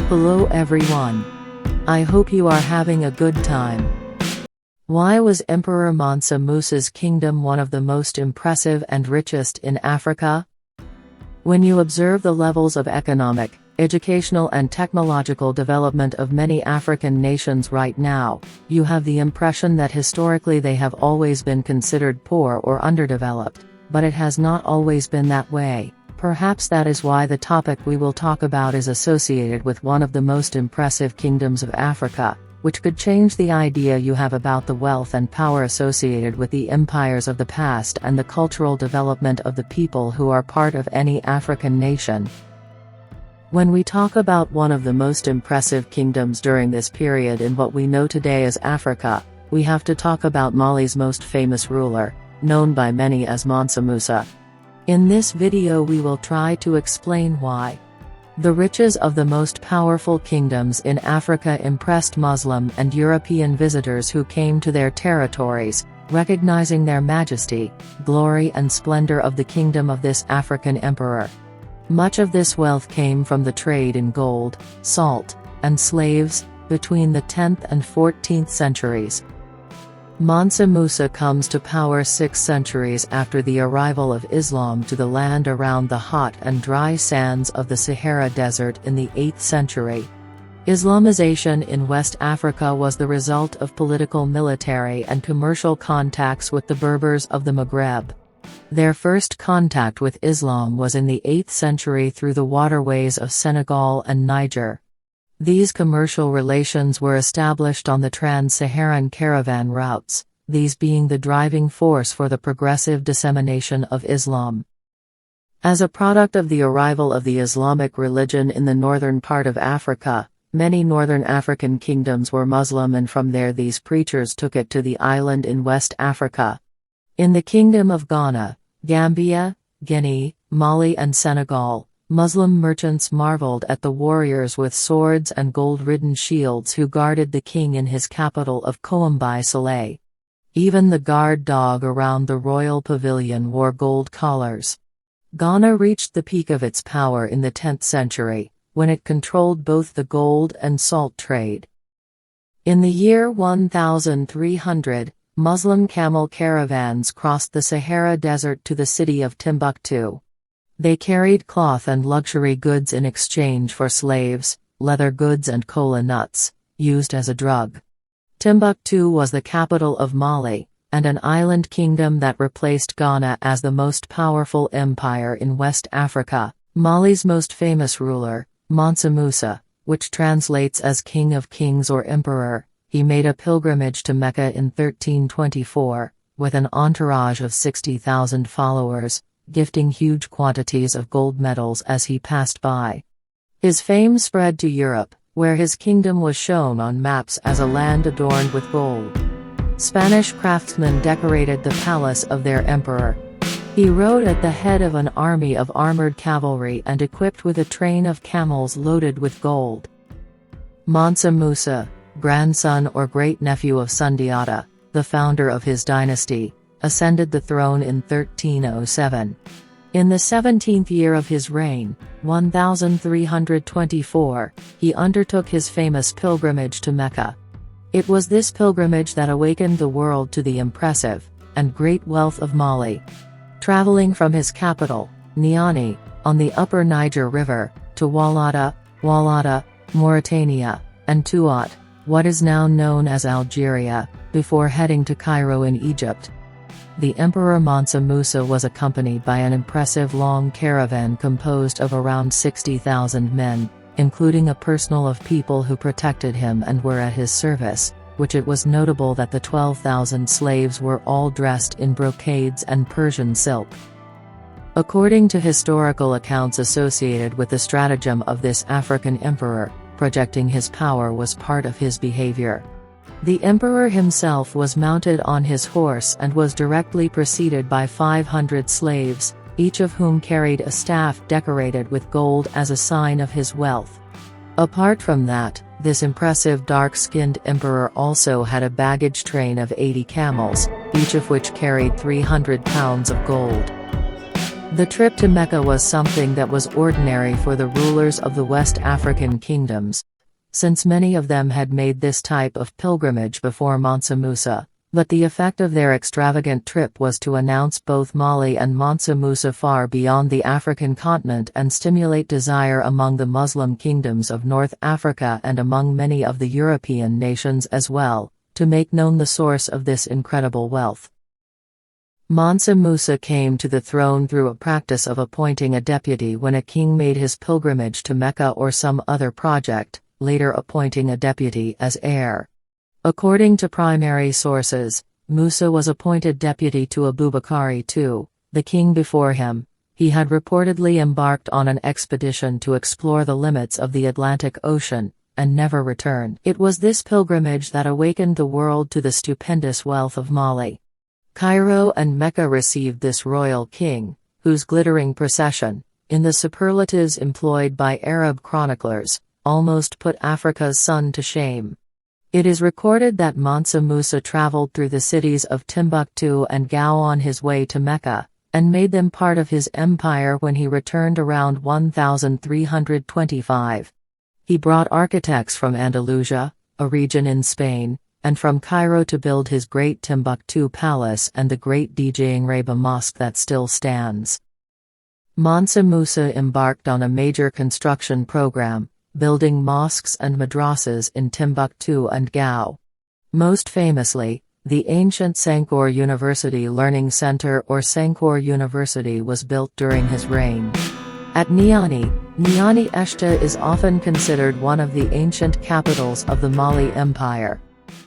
Hello everyone. I hope you are having a good time. Why was Emperor Mansa Musa's kingdom one of the most impressive and richest in Africa? When you observe the levels of economic, educational and technological development of many African nations right now, you have the impression that historically they have always been considered poor or underdeveloped, but it has not always been that way. Perhaps that is why the topic we will talk about is associated with one of the most impressive kingdoms of Africa, which could change the idea you have about the wealth and power associated with the empires of the past and the cultural development of the people who are part of any African nation. When we talk about one of the most impressive kingdoms during this period in what we know today as Africa, we have to talk about Mali's most famous ruler, known by many as Mansa Musa. In this video we will try to explain why the riches of the most powerful kingdoms in Africa impressed Muslim and European visitors who came to their territories, recognizing their majesty, glory and splendor of the kingdom of this African emperor. Much of this wealth came from the trade in gold, salt, and slaves, between the 10th and 14th centuries. Mansa Musa comes to power 6 centuries after the arrival of Islam to the land around the hot and dry sands of the Sahara Desert in the 8th century. Islamization in West Africa was the result of political, military and commercial contacts with the Berbers of the Maghreb. Their first contact with Islam was in the 8th century through the waterways of Senegal and Niger. These commercial relations were established on the trans-Saharan caravan routes, these being the driving force for the progressive dissemination of Islam. As a product of the arrival of the Islamic religion in the northern part of Africa, many northern African kingdoms were Muslim, and from there these preachers took it to the island in West Africa. In the Kingdom of Ghana, Gambia, Guinea, Mali and Senegal, Muslim merchants marveled at the warriors with swords and gold-ridden shields who guarded the king in his capital of Kouambi-Saleh. Even the guard dog around the royal pavilion wore gold collars. Ghana reached the peak of its power in the 10th century, when it controlled both the gold and salt trade. In the year 1300, Muslim camel caravans crossed the Sahara Desert to the city of Timbuktu. They carried cloth and luxury goods in exchange for slaves, leather goods and kola nuts, used as a drug. Timbuktu was the capital of Mali, and an island kingdom that replaced Ghana as the most powerful empire in West Africa. Mali's most famous ruler, Mansa Musa, which translates as King of Kings or Emperor, he made a pilgrimage to Mecca in 1324, with an entourage of 60,000 followers, gifting huge quantities of gold medals as he passed by. His fame spread to Europe, where his kingdom was shown on maps as a land adorned with gold. Spanish craftsmen decorated the palace of their emperor. He rode at the head of an army of armored cavalry and equipped with a train of camels loaded with gold. Mansa Musa, grandson or great-nephew of Sundiata, the founder of his dynasty, ascended the throne in 1307. In the 17th year of his reign, 1324, he undertook his famous pilgrimage to Mecca. It was this pilgrimage that awakened the world to the impressive and great wealth of Mali. Traveling from his capital, Niani, on the upper Niger River, to Walata, Mauritania, and Tuat, what is now known as Algeria, before heading to Cairo in Egypt. The Emperor Mansa Musa was accompanied by an impressive long caravan composed of around 60,000 men, including a personnel of people who protected him and were at his service, which it was notable that the 12,000 slaves were all dressed in brocades and Persian silk. According to historical accounts associated with the stratagem of this African emperor, projecting his power was part of his behavior. The emperor himself was mounted on his horse and was directly preceded by 500 slaves, each of whom carried a staff decorated with gold as a sign of his wealth. Apart from that, this impressive dark-skinned emperor also had a baggage train of 80 camels, each of which carried 300 pounds of gold. The trip to Mecca was something that was ordinary for the rulers of the West African kingdoms, since many of them had made this type of pilgrimage before Mansa Musa. But the effect of their extravagant trip was to announce both Mali and Mansa Musa far beyond the African continent and stimulate desire among the Muslim kingdoms of North Africa and among many of the European nations as well, to make known the source of this incredible wealth. Mansa Musa came to the throne through a practice of appointing a deputy when a king made his pilgrimage to Mecca or some other project, later appointing a deputy as heir. According to primary sources, Musa was appointed deputy to Abubakar II, the king before him. He had reportedly embarked on an expedition to explore the limits of the Atlantic Ocean, and never returned. It was this pilgrimage that awakened the world to the stupendous wealth of Mali. Cairo and Mecca received this royal king, whose glittering procession, in the superlatives employed by Arab chroniclers, almost put Africa's sun to shame. It is recorded that Mansa Musa traveled through the cities of Timbuktu and Gao on his way to Mecca, and made them part of his empire when he returned around 1325. He brought architects from Andalusia, a region in Spain, and from Cairo to build his great Timbuktu palace and the great Djingraba mosque that still stands. Mansa Musa embarked on a major construction program, building mosques and madrasas in Timbuktu and Gao. Most famously, the ancient Sankore University Learning Center or Sankore University was built during his reign. At Niani, Niani Eshta is often considered one of the ancient capitals of the Mali Empire.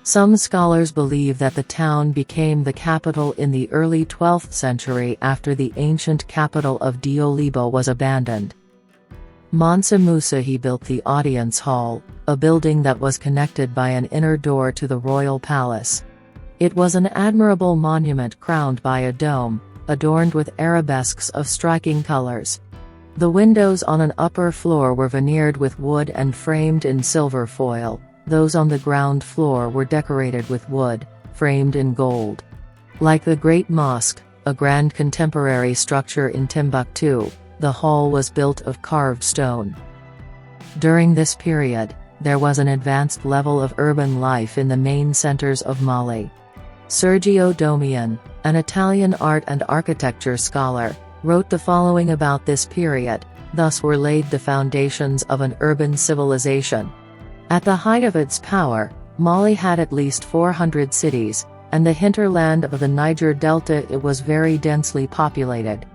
Some scholars believe that the town became the capital in the early 12th century after the ancient capital of Diolibo was abandoned. Mansa Musa he built the audience hall, a building that was connected by an inner door to the royal palace. It was an admirable monument crowned by a dome, adorned with arabesques of striking colors. The windows on an upper floor were veneered with wood and framed in silver foil, those on the ground floor were decorated with wood, framed in gold. Like the Great Mosque, a grand contemporary structure in Timbuktu, the hall was built of carved stone. During this period, there was an advanced level of urban life in the main centers of Mali. Sergio Domian, an Italian art and architecture scholar, wrote the following about this period: thus were laid the foundations of an urban civilization. At the height of its power, Mali had at least 400 cities, and the hinterland of the Niger Delta it was very densely populated.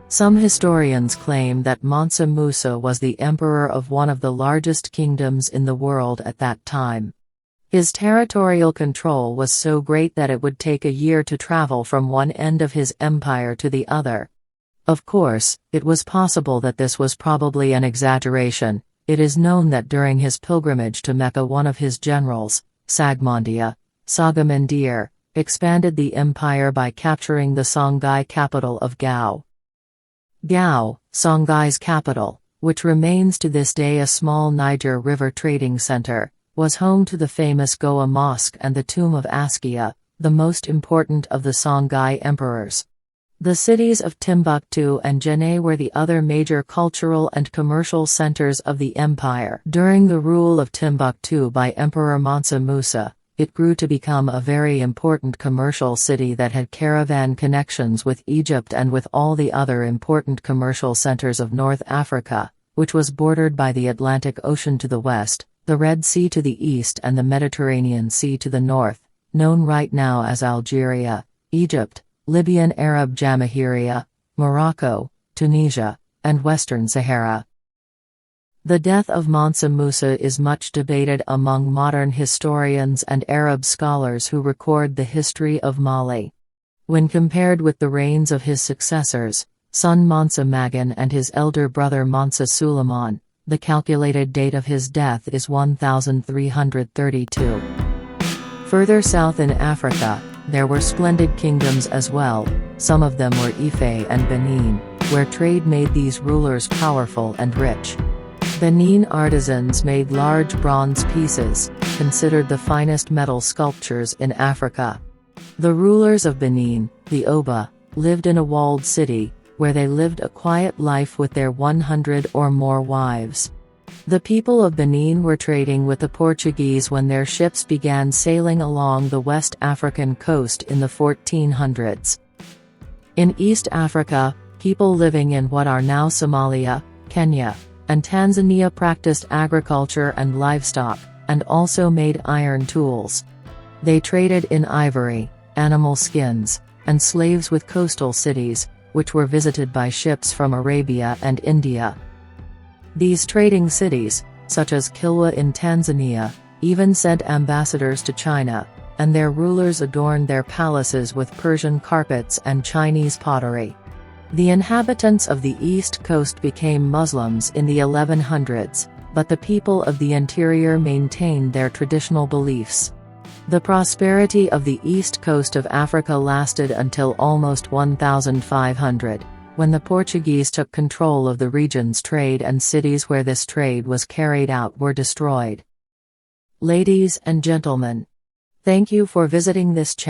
Some historians claim that Mansa Musa was the emperor of one of the largest kingdoms in the world at that time. His territorial control was so great that it would take a year to travel from one end of his empire to the other. Of course, it was possible that this was probably an exaggeration. It is known that during his pilgrimage to Mecca one of his generals, Sagmondia, Sagamendir, expanded the empire by capturing the Songhai capital of Gao. Gao, Songhai's capital, which remains to this day a small Niger River trading center, was home to the famous Goa Mosque and the tomb of Askia, the most important of the Songhai emperors. The cities of Timbuktu and Djenné were the other major cultural and commercial centers of the empire. During the rule of Timbuktu by Emperor Mansa Musa, it grew to become a very important commercial city that had caravan connections with Egypt and with all the other important commercial centers of North Africa, which was bordered by the Atlantic Ocean to the west, the Red Sea to the east and the Mediterranean Sea to the north, known right now as Algeria, Egypt, Libyan Arab Jamahiriya, Morocco, Tunisia, and Western Sahara. The death of Mansa Musa is much debated among modern historians and Arab scholars who record the history of Mali. When compared with the reigns of his successors, son Mansa Magan and his elder brother Mansa Suleiman, the calculated date of his death is 1332. Further south in Africa, there were splendid kingdoms as well, some of them were Ife and Benin, where trade made these rulers powerful and rich. Benin artisans made large bronze pieces, considered the finest metal sculptures in Africa. The rulers of Benin, the Oba, lived in a walled city, where they lived a quiet life with their 100 or more wives. The people of Benin were trading with the Portuguese when their ships began sailing along the West African coast in the 1400s. In East Africa, people living in what are now Somalia, Kenya, and Tanzania practiced agriculture and livestock, and also made iron tools. They traded in ivory, animal skins, and slaves with coastal cities, which were visited by ships from Arabia and India. These trading cities, such as Kilwa in Tanzania, even sent ambassadors to China, and their rulers adorned their palaces with Persian carpets and Chinese pottery. The inhabitants of the East Coast became Muslims in the 1100s, but the people of the interior maintained their traditional beliefs. The prosperity of the east coast of Africa lasted until almost 1500, when the Portuguese took control of the region's trade, and cities where this trade was carried out were destroyed. Ladies and gentlemen, thank you for visiting this channel.